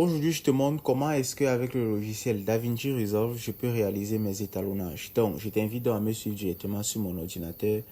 Aujourd'hui, je te montre comment est-ce qu'avec le logiciel DaVinci Resolve, je peux réaliser mes étalonnages. Donc, je t'invite donc à me suivre directement sur mon ordinateur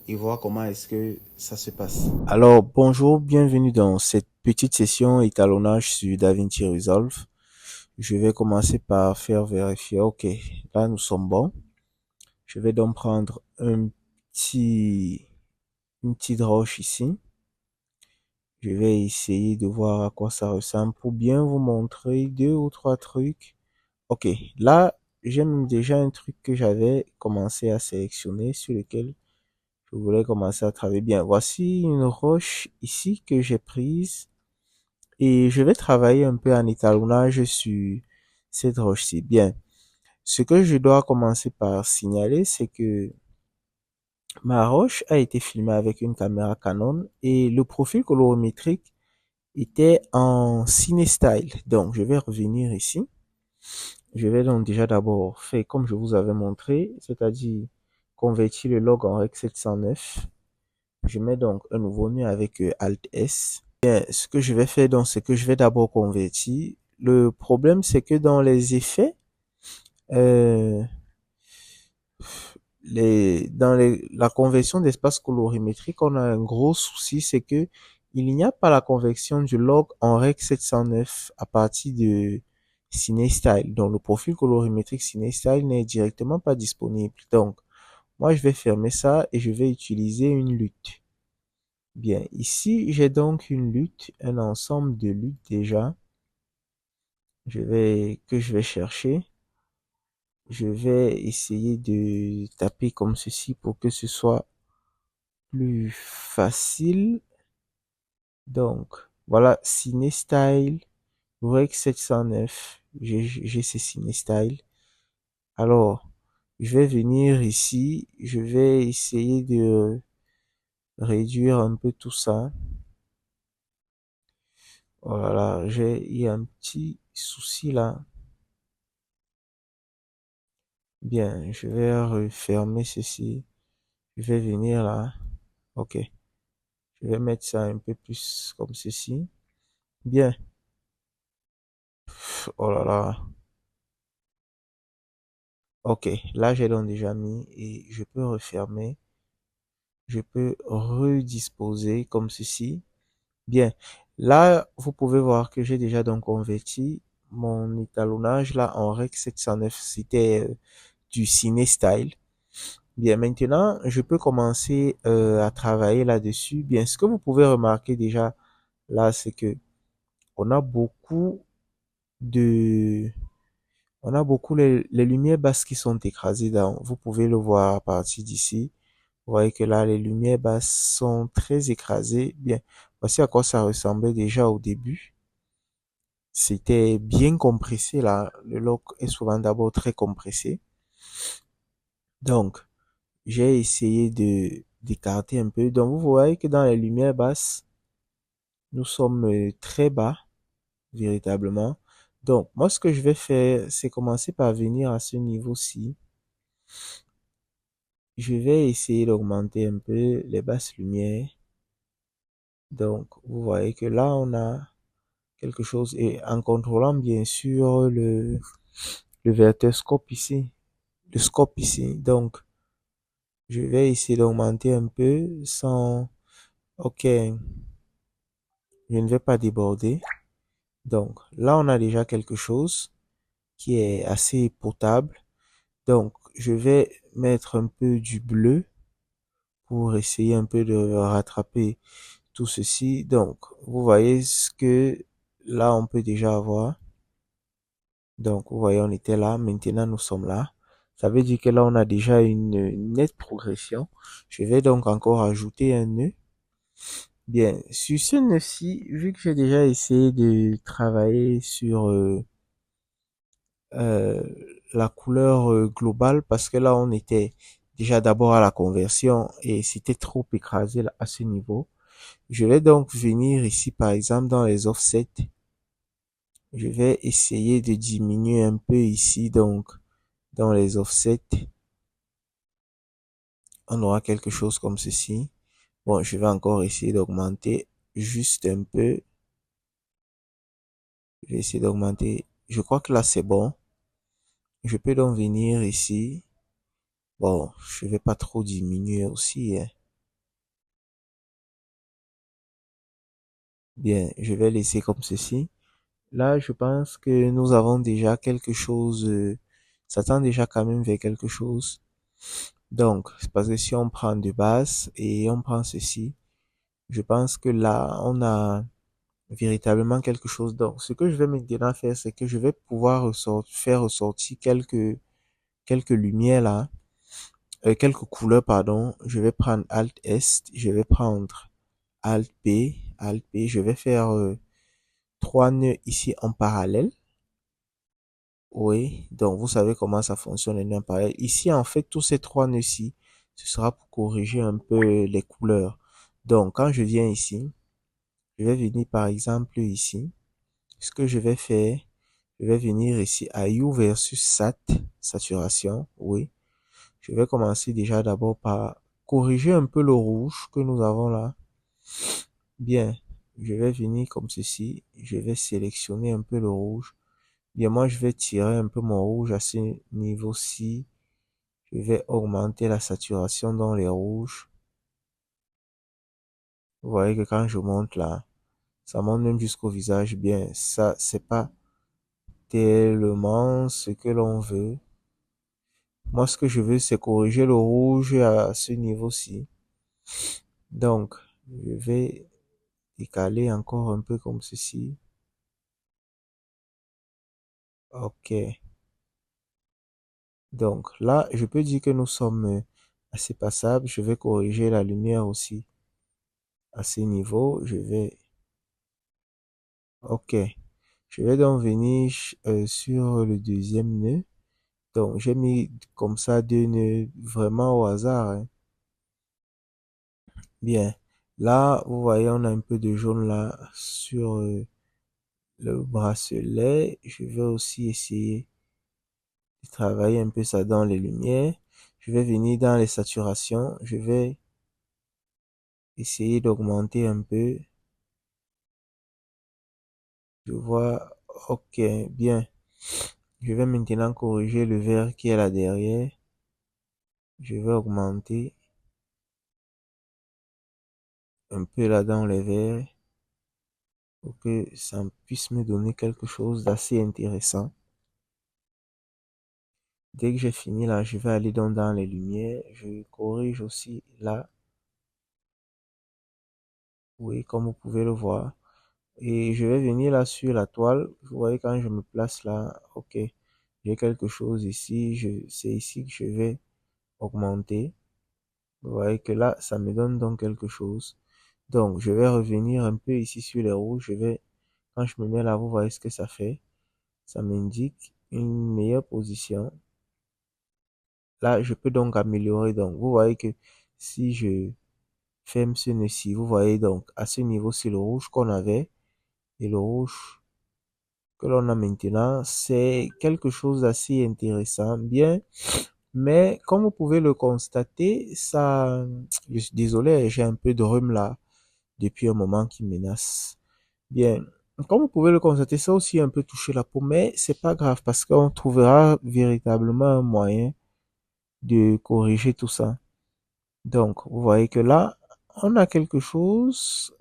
et voir comment est-ce que ça se passe. Alors, bonjour, bienvenue dans cette petite session étalonnage sur DaVinci Resolve. Je vais commencer par faire vérifier. Ok, là, nous sommes bons. Je vais donc prendre une petite roche ici. Je vais essayer de voir à quoi ça ressemble pour bien vous montrer deux ou trois trucs. Ok, là, j'ai même déjà un truc que j'avais commencé à sélectionner sur lequel je voulais commencer à travailler. Bien, voici une roche ici que j'ai prise et je vais travailler un peu en étalonnage sur cette roche-ci. Bien, ce que je dois commencer par signaler, c'est que ma roche a été filmée avec une caméra Canon et le profil colorimétrique était en CineStyle. Donc, je vais revenir ici. Je vais donc déjà d'abord faire comme je vous avais montré, c'est-à-dire convertir le log en Rec 709. Je mets donc un nouveau nœud avec Alt S. Bien, ce que je vais faire donc, c'est que je vais d'abord convertir. Le problème, c'est que dans les effets, euh, la conversion d'espace colorimétrique, on a un gros souci, c'est que il n'y a pas la conversion du log en Rec 709 à partir de CineStyle. Donc, le profil colorimétrique CineStyle n'est directement pas disponible. Donc, moi, je vais fermer ça et je vais utiliser une lutte. Bien, ici, j'ai donc une lutte, un ensemble de luttes déjà. Que je vais chercher. Je vais essayer de taper comme ceci pour que ce soit plus facile. Donc, voilà, CineStyle, Rec 709. J'ai ces CineStyle. Alors, je vais venir ici. Je vais essayer de réduire un peu tout ça. Voilà, il y a un petit souci là. Bien, je vais refermer ceci. Je vais venir là. Ok. Je vais mettre ça un peu plus comme ceci. Bien. Oh là là. Ok. Là, j'ai donc déjà mis et je peux refermer. Je peux redisposer comme ceci. Bien. Là, vous pouvez voir que j'ai déjà donc converti mon étalonnage là en Rec 709. C'était du Cine Style. Bien, maintenant, je peux commencer à travailler là-dessus. Bien, ce que vous pouvez remarquer déjà là, c'est que on a beaucoup de, on a beaucoup les lumières basses qui sont écrasées dans, vous pouvez le voir à partir d'ici. Vous voyez que là, les lumières basses sont très écrasées. Bien, voici à quoi ça ressemblait déjà au début. C'était bien compressé là. Le log est souvent d'abord très compressé. Donc, j'ai essayé de d'écarter un peu. Donc, vous voyez que dans les lumières basses, nous sommes très bas, véritablement. Donc, moi, ce que je vais faire, c'est commencer par venir à ce niveau-ci. Je vais essayer d'augmenter un peu les basses lumières. Donc, vous voyez que là, on a quelque chose. Et en contrôlant, bien sûr, le vertoscope ici, le scope ici. Donc, je vais essayer d'augmenter un peu sans... Ok, je ne vais pas déborder. Donc, là, on a déjà quelque chose qui est assez potable. Donc, je vais mettre un peu du bleu pour essayer un peu de rattraper tout ceci. Donc, vous voyez ce que là, on peut déjà avoir. Donc, vous voyez, on était là. Maintenant, nous sommes là. Ça veut dire que là, on a déjà une nette progression. Je vais donc encore ajouter un nœud. Bien, sur ce nœud-ci, vu que j'ai déjà essayé de travailler sur euh, la couleur globale, parce que là, on était déjà d'abord à la conversion et c'était trop écrasé là, à ce niveau. Je vais donc venir ici, par exemple, dans les offsets. Je vais essayer de diminuer un peu ici, donc, dans les offsets. On aura quelque chose comme ceci. Bon, je vais encore essayer d'augmenter juste un peu. Je vais essayer d'augmenter. Je crois que là, c'est bon. Je peux donc venir ici. Bon, je vais pas trop diminuer aussi, hein. Bien, je vais laisser comme ceci. Là, je pense que nous avons déjà quelque chose, ça tend déjà quand même vers quelque chose. Donc, c'est parce que si on prend de base et on prend ceci, je pense que là, on a véritablement quelque chose. Donc, ce que je vais maintenant faire, c'est que je vais pouvoir faire ressortir quelques lumières là, quelques couleurs, pardon. Je vais prendre Alt S, je vais prendre Alt P, je vais faire trois nœuds ici en parallèle. Oui, donc vous savez comment ça fonctionne les nœuds en parallèle. Ici, en fait, tous ces trois nœuds-ci, ce sera pour corriger un peu les couleurs. Donc, quand je viens ici, je vais venir par exemple ici. Ce que je vais faire, je vais venir ici à Hue versus Sat, saturation, oui. Je vais commencer déjà d'abord par corriger un peu le rouge que nous avons là. Bien, je vais venir comme ceci. Je vais sélectionner un peu le rouge. Bien, moi, je vais tirer un peu mon rouge à ce niveau-ci. Je vais augmenter la saturation dans les rouges. Vous voyez que quand je monte là, ça monte même jusqu'au visage. Bien, ça, c'est pas tellement ce que l'on veut. Moi, ce que je veux, c'est corriger le rouge à ce niveau-ci. Donc, je vais décaler encore un peu comme ceci. Ok. Donc, là, je peux dire que nous sommes assez passables. Je vais corriger la lumière aussi à ce niveau. Ok. Je vais donc venir sur le deuxième nœud. Donc, j'ai mis comme ça deux nœuds vraiment au hasard, hein. Bien. Là, vous voyez, on a un peu de jaune là sur le bracelet. Je vais aussi essayer de travailler un peu ça dans les lumières. Je vais venir dans les saturations. Je vais essayer d'augmenter un peu. Je vois, ok, bien. Je vais maintenant corriger le vert qui est là derrière. Je vais augmenter un peu là dans les verts pour que ça puisse me donner quelque chose d'assez intéressant. Dès que j'ai fini là, je vais aller dans les lumières. Je corrige aussi là. Oui, comme vous pouvez le voir. Et je vais venir là sur la toile. Vous voyez quand je me place là, ok. J'ai quelque chose ici. C'est ici que je vais augmenter. Vous voyez que là, ça me donne donc quelque chose. Donc, je vais revenir un peu ici sur les rouges. Quand je me mets là, vous voyez ce que ça fait. Ça m'indique une meilleure position. Là, je peux donc améliorer. Donc, vous voyez que si je ferme ce nœud-ci, vous voyez donc à ce niveau, c'est le rouge qu'on avait. Et le rouge que l'on a maintenant, c'est quelque chose d'assez intéressant. Bien, mais comme vous pouvez le constater, ça, je suis désolé, j'ai un peu de rhume là depuis un moment qui menace. Bien, comme vous pouvez le constater, ça aussi a un peu touché la peau, mais c'est pas grave parce qu'on trouvera véritablement un moyen de corriger tout ça. Donc, vous voyez que là, on a quelque chose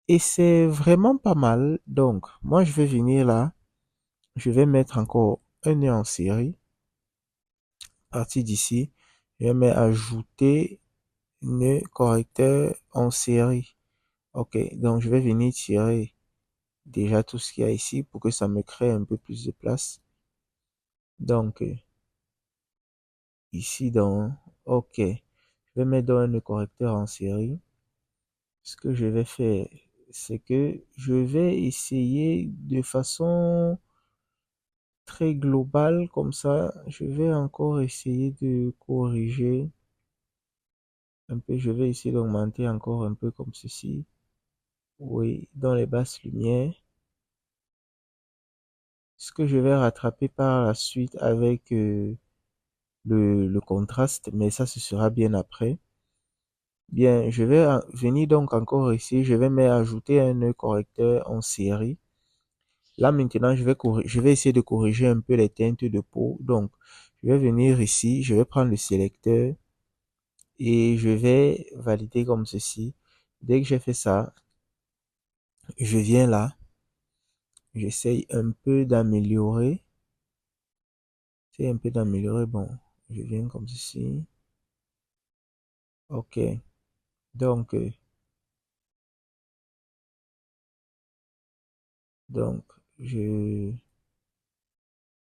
et c'est vraiment pas mal. Donc, moi, je vais venir là, je vais mettre encore un nœud en série. À partir d'ici, je vais mettre ajouter nœud correcteur en série. Ok, donc je vais venir tirer déjà tout ce qu'il y a ici pour que ça me crée un peu plus de place. Donc, ici dans, ok, je vais mettre dans un correcteur en série. Ce que je vais faire, c'est que je vais essayer de façon très globale, comme ça, je vais encore essayer de corriger un peu, je vais essayer d'augmenter encore un peu comme ceci. Oui, dans les basses lumières. Ce que je vais rattraper par la suite avec le contraste, mais ça, ce sera bien après. Bien, je vais venir donc encore ici, je vais ajouter un nœud correcteur en série. Là, maintenant, je vais essayer de corriger un peu les teintes de peau. Donc, je vais venir ici, je vais prendre le sélecteur et je vais valider comme ceci. Dès que j'ai fait ça, je viens là, j'essaye un peu d'améliorer. C'est un peu d'améliorer. Bon, je viens comme ceci. Ok. Donc, donc, je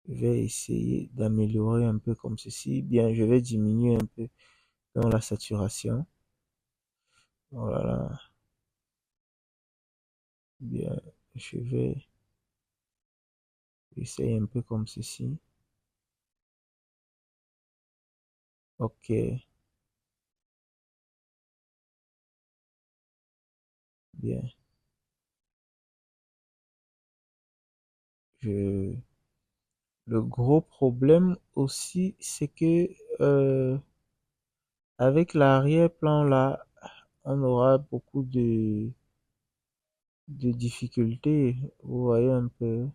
vais essayer d'améliorer un peu comme ceci. Bien, je vais diminuer un peu dans la saturation. Voilà. Bien, je vais essayer un peu comme ceci. Ok. Bien. Je... Le gros problème aussi, c'est que avec l'arrière-plan là, on aura beaucoup de difficultés. Vous voyez un peu.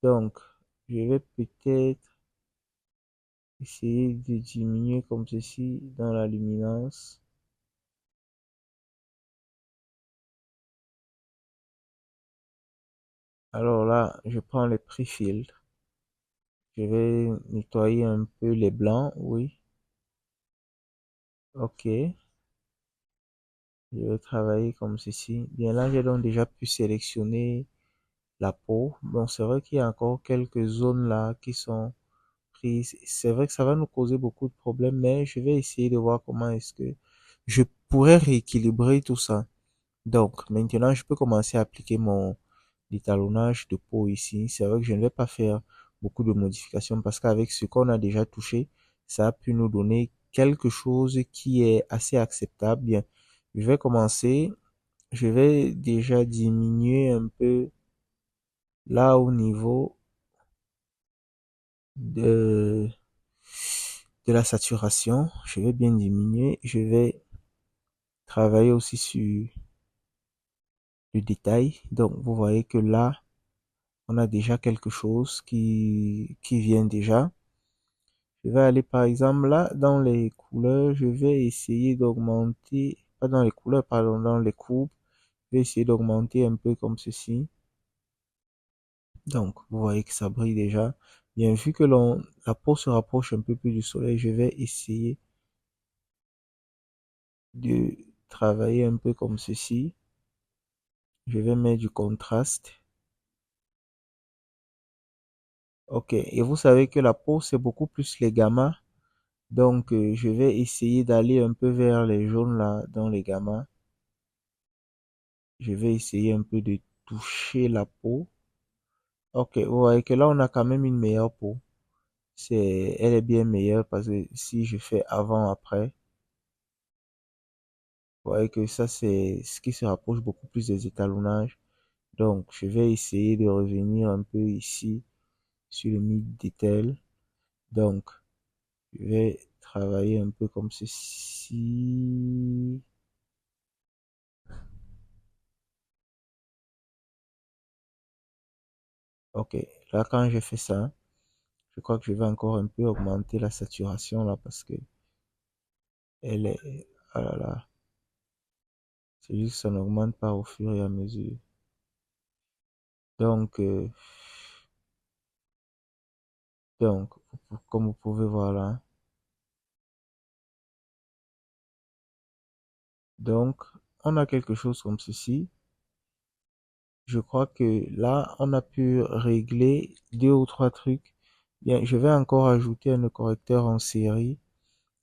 Donc, je vais peut-être essayer de diminuer comme ceci dans la luminance. Alors là, je prends le pré-filtre. Je vais nettoyer un peu les blancs, oui. Ok. Je vais travailler comme ceci. Bien là, j'ai donc déjà pu sélectionner la peau. Bon, c'est vrai qu'il y a encore quelques zones là qui sont prises. C'est vrai que ça va nous causer beaucoup de problèmes, mais je vais essayer de voir comment est-ce que je pourrais rééquilibrer tout ça. Donc, maintenant, je peux commencer à appliquer mon l'étalonnage de peau ici. C'est vrai que je ne vais pas faire beaucoup de modifications parce qu'avec ce qu'on a déjà touché, ça a pu nous donner quelque chose qui est assez acceptable. Bien, je vais commencer. Je vais déjà diminuer un peu là au niveau de, de la saturation. Je vais bien diminuer. Je vais travailler aussi sur le détail. Donc, vous voyez que là, on a déjà quelque chose qui vient déjà. Je vais aller par exemple là, dans les couleurs, je vais essayer d'augmenter, pas dans les couleurs, pardon, dans les courbes. Je vais essayer d'augmenter un peu comme ceci. Donc, vous voyez que ça brille déjà. Bien, vu que la peau se rapproche un peu plus du soleil, je vais essayer de travailler un peu comme ceci. Je vais mettre du contraste. Ok, et vous savez que la peau, c'est beaucoup plus les gammas. Donc, je vais essayer d'aller un peu vers les jaunes là, dans les gammas. Je vais essayer un peu de toucher la peau. Ok, vous voyez que là, on a quand même une meilleure peau. Elle est bien meilleure parce que si je fais avant, après, vous voyez que ça, c'est ce qui se rapproche beaucoup plus des étalonnages. Donc, je vais essayer de revenir un peu ici sur le mid detail. Donc, je vais travailler un peu comme ceci. Ok, là, quand j'ai fait ça, je crois que je vais encore un peu augmenter la saturation là parce que elle est, ah là là, c'est juste que ça n'augmente pas au fur et à mesure. Donc, donc, comme vous pouvez voir là, donc, on a quelque chose comme ceci. Je crois que là, on a pu régler deux ou trois trucs. Bien, je vais encore ajouter un correcteur en série.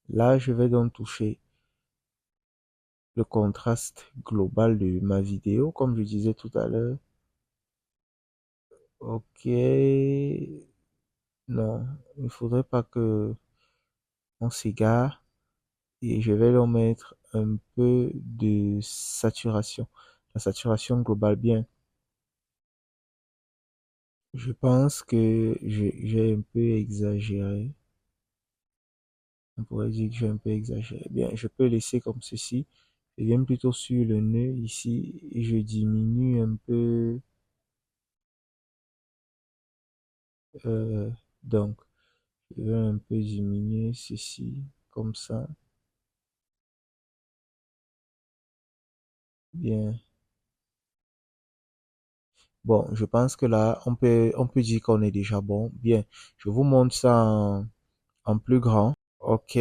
Là, je vais donc toucher le contraste global de ma vidéo, comme je disais tout à l'heure. Ok. Non, il faudrait pas que on s'égare. Et je vais leur mettre un peu de saturation. La saturation globale, bien. Je pense que j'ai un peu exagéré. On pourrait dire que j'ai un peu exagéré. Bien, je peux laisser comme ceci. Je viens plutôt sur le nœud ici et je diminue un peu Euh, donc, je vais un peu diminuer ceci, comme ça. Bien. Bon, je pense que là, on peut dire qu'on est déjà bon. Bien. Je vous montre ça en plus grand. OK.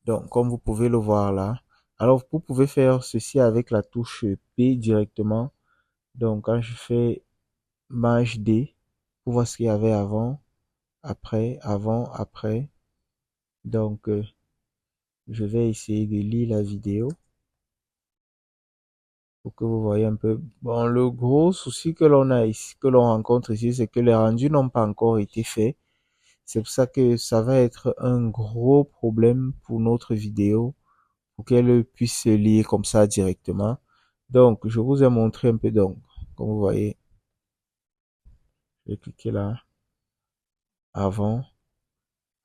Donc, comme vous pouvez le voir là. Alors, vous pouvez faire ceci avec la touche P directement. Donc, quand je fais Maj D, pour voir ce qu'il y avait avant, après. Donc, je vais essayer de lire la vidéo pour que vous voyez un peu. Bon, le gros souci que l'on a ici, que l'on rencontre ici, c'est que les rendus n'ont pas encore été faits. C'est pour ça que ça va être un gros problème pour notre vidéo, pour qu'elle puisse se lire comme ça directement. Donc, je vous ai montré un peu, donc, comme vous voyez, je vais cliquer là, avant,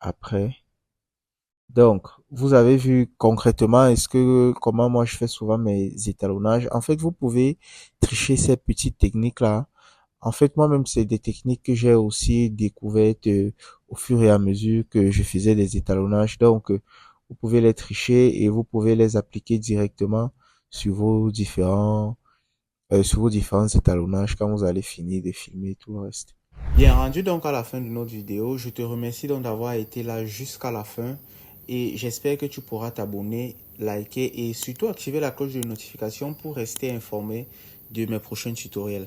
après. Donc, vous avez vu concrètement, comment moi je fais souvent mes étalonnages. En fait, vous pouvez tricher ces petites techniques-là. En fait, moi-même, c'est des techniques que j'ai aussi découvertes au fur et à mesure que je faisais des étalonnages. Donc, vous pouvez les tricher et vous pouvez les appliquer directement sur sur vos différents étalonnages quand vous allez finir de filmer tout le reste. Bien rendu donc à la fin de notre vidéo, je te remercie donc d'avoir été là jusqu'à la fin et j'espère que tu pourras t'abonner, liker et surtout activer la cloche de notification pour rester informé de mes prochains tutoriels.